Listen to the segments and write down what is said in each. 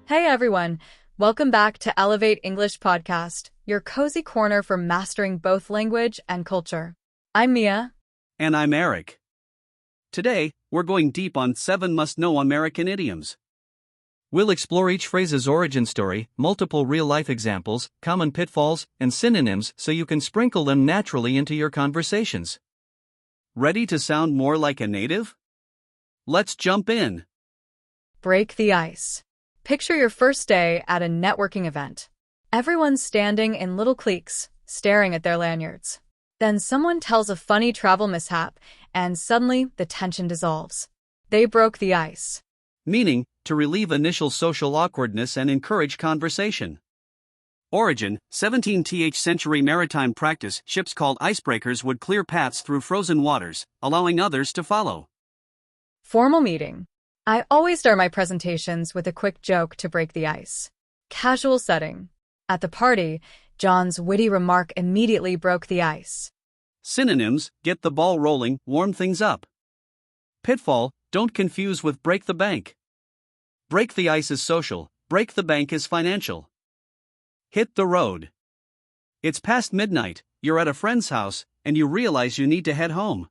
Hey everyone, welcome back to Elevate English Podcast, your cozy corner for mastering both language and culture. I'm Mia. And I'm Eric. Today, we're going deep on 7 must-know American idioms. We'll explore each phrase's origin story, multiple real-life examples, common pitfalls, and synonyms so you can sprinkle them naturally into your conversations. Ready to sound more like a native? Let's jump in. Break the ice. Picture your first day at a networking event. Everyone's standing in little cliques, staring at their lanyards. Then someone tells a funny travel mishap, and suddenly the tension dissolves. They broke the ice. Meaning, to relieve initial social awkwardness and encourage conversation. Origin, 17th century maritime practice. Ships called icebreakers would clear paths through frozen waters, allowing others to follow. Formal meeting. I always start my presentations with a quick joke to break the ice. Casual setting. At the party, John's witty remark immediately broke the ice. Synonyms, get the ball rolling, warm things up. Pitfall, don't confuse with break the bank. Break the ice is social, break the bank is financial. Hit the road. It's past midnight, you're at a friend's house, and you realize you need to head home.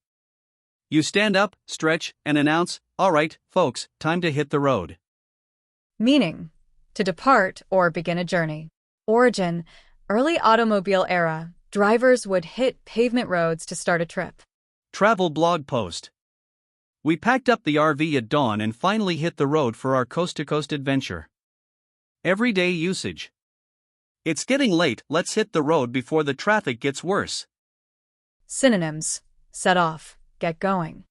You stand up, stretch, and announce, "All right, folks, time to hit the road." Meaning, to depart or begin a journey. Origin, early automobile era, drivers would hit pavement roads to start a trip. Travel blog post. We packed up the RV at dawn and finally hit the road for our coast-to-coast adventure. Everyday usage. It's getting late, let's hit the road before the traffic gets worse. Synonyms, set off, get going.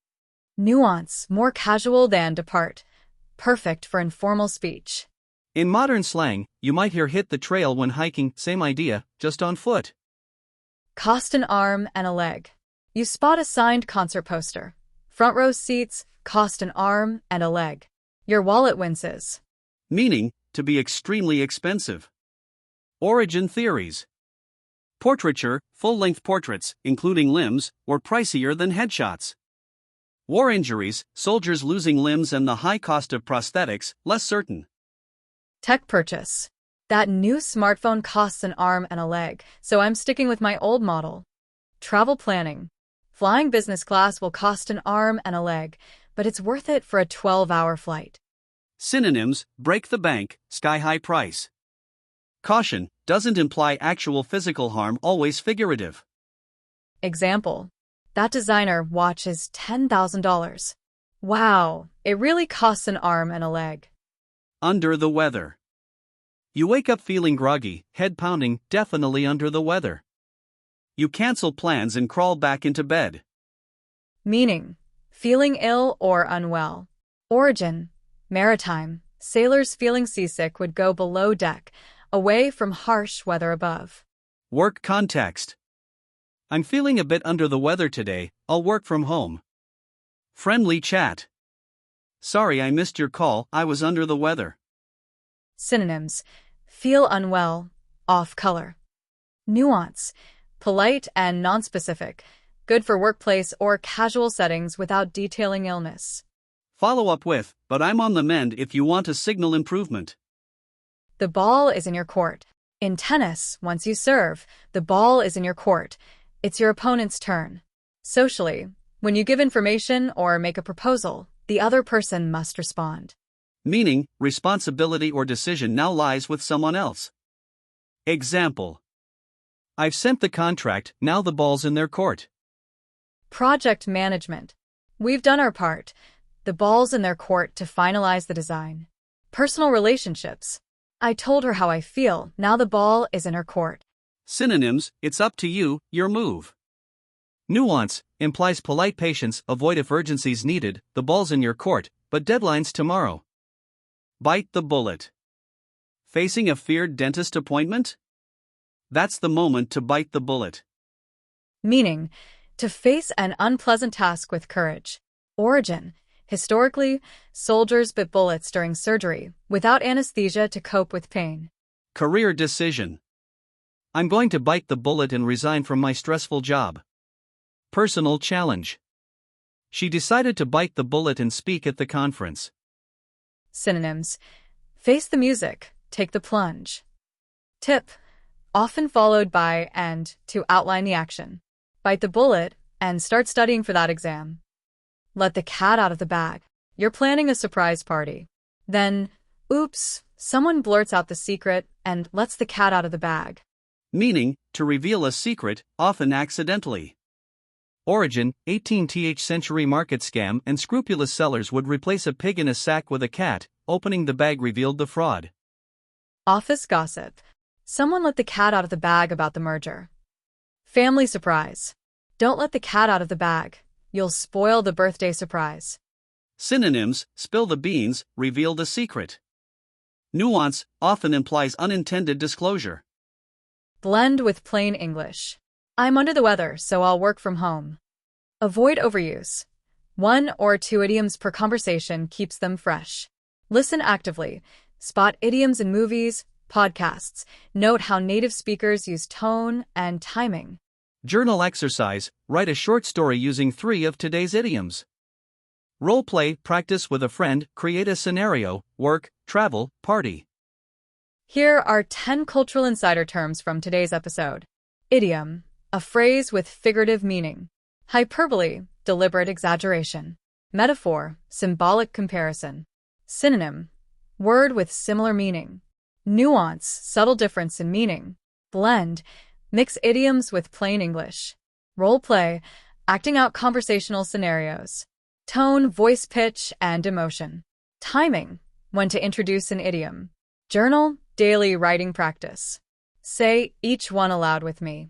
Nuance, more casual than depart. Perfect for informal speech. In modern slang, you might hear hit the trail when hiking, same idea, just on foot. Cost an arm and a leg. You spot a signed concert poster. Front row seats, cost an arm and a leg. Your wallet winces. Meaning, to be extremely expensive. Origin theories. Portraiture, full-length portraits, including limbs, were pricier than headshots. War injuries, soldiers losing limbs and the high cost of prosthetics, less certain. Tech purchase. That new smartphone costs an arm and a leg, so I'm sticking with my old model. Travel planning. Flying business class will cost an arm and a leg, but it's worth it for a 12-hour flight. Synonyms, break the bank, sky-high price. Caution, doesn't imply actual physical harm, always figurative. Example. That designer watch is $10,000. Wow, it really costs an arm and a leg. Under the weather. You wake up feeling groggy, head pounding, definitely under the weather. You cancel plans and crawl back into bed. Meaning, feeling ill or unwell. Origin, maritime, sailors feeling seasick would go below deck, away from harsh weather above. Work context. I'm feeling a bit under the weather today, I'll work from home. Friendly chat. Sorry I missed your call, I was under the weather. Synonyms, feel unwell, off color. Nuance, polite and nonspecific, good for workplace or casual settings without detailing illness. Follow up with, but I'm on the mend if you want to signal improvement. The ball is in your court. In tennis, once you serve, the ball is in your court. It's your opponent's turn. Socially, when you give information or make a proposal, the other person must respond. Meaning, responsibility or decision now lies with someone else. Example. I've sent the contract, now the ball's in their court. Project management. We've done our part. The ball's in their court to finalize the design. Personal relationships. I told her how I feel, now the ball is in her court. Synonyms, it's up to you, your move. Nuance, implies polite patience, avoid if urgency's needed, the ball's in your court, but deadline's tomorrow. Bite the bullet. Facing a feared dentist appointment? That's the moment to bite the bullet. Meaning, to face an unpleasant task with courage. Origin, historically, soldiers bit bullets during surgery, without anesthesia to cope with pain. Career decision. I'm going to bite the bullet and resign from my stressful job. Personal challenge. She decided to bite the bullet and speak at the conference. Synonyms, Face the music, take the plunge. Tip, often followed by and to outline the action. Bite the bullet and start studying for that exam. Let the cat out of the bag. You're planning a surprise party. Then, oops, someone blurts out the secret and lets the cat out of the bag. Meaning, to reveal a secret, often accidentally. Origin, 18th century market scam, and scrupulous sellers would replace a pig in a sack with a cat. Opening the bag revealed the fraud. Office gossip. Someone let the cat out of the bag about the merger. Family surprise. Don't let the cat out of the bag. You'll spoil the birthday surprise. Synonyms, spill the beans, reveal the secret. Nuance, often implies unintended disclosure. Blend with plain English. I'm under the weather, so I'll work from home. Avoid overuse. 1 or 2 idioms per conversation keeps them fresh. Listen actively. Spot idioms in movies, podcasts. Note how native speakers use tone and timing. Journal exercise, write a short story using 3 of today's idioms. Role play, practice with a friend, create a scenario, work, travel, party. Here are 10 cultural insider terms from today's episode. Idiom, a phrase with figurative meaning. Hyperbole, deliberate exaggeration. Metaphor, symbolic comparison. Synonym, word with similar meaning. Nuance, subtle difference in meaning. Blend, mix idioms with plain English. Role play, acting out conversational scenarios. Tone, voice pitch, and emotion. Timing, when to introduce an idiom. Journal, daily writing practice. Say each one aloud with me.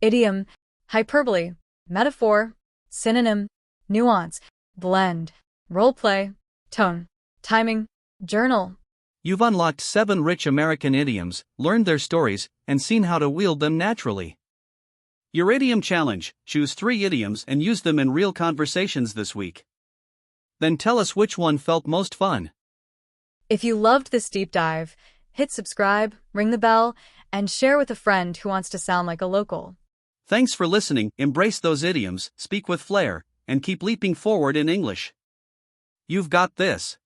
Idiom, hyperbole, metaphor, synonym, nuance, blend, role play, tone, timing, journal. You've unlocked 7 rich American idioms, learned their stories, and seen how to wield them naturally. Your idiom challenge: choose 3 idioms and use them in real conversations this week. Then tell us which one felt most fun. If you loved this deep dive, hit subscribe, ring the bell, and share with a friend who wants to sound like a local. Thanks for listening. Embrace those idioms, speak with flair, and keep leaping forward in English. You've got this.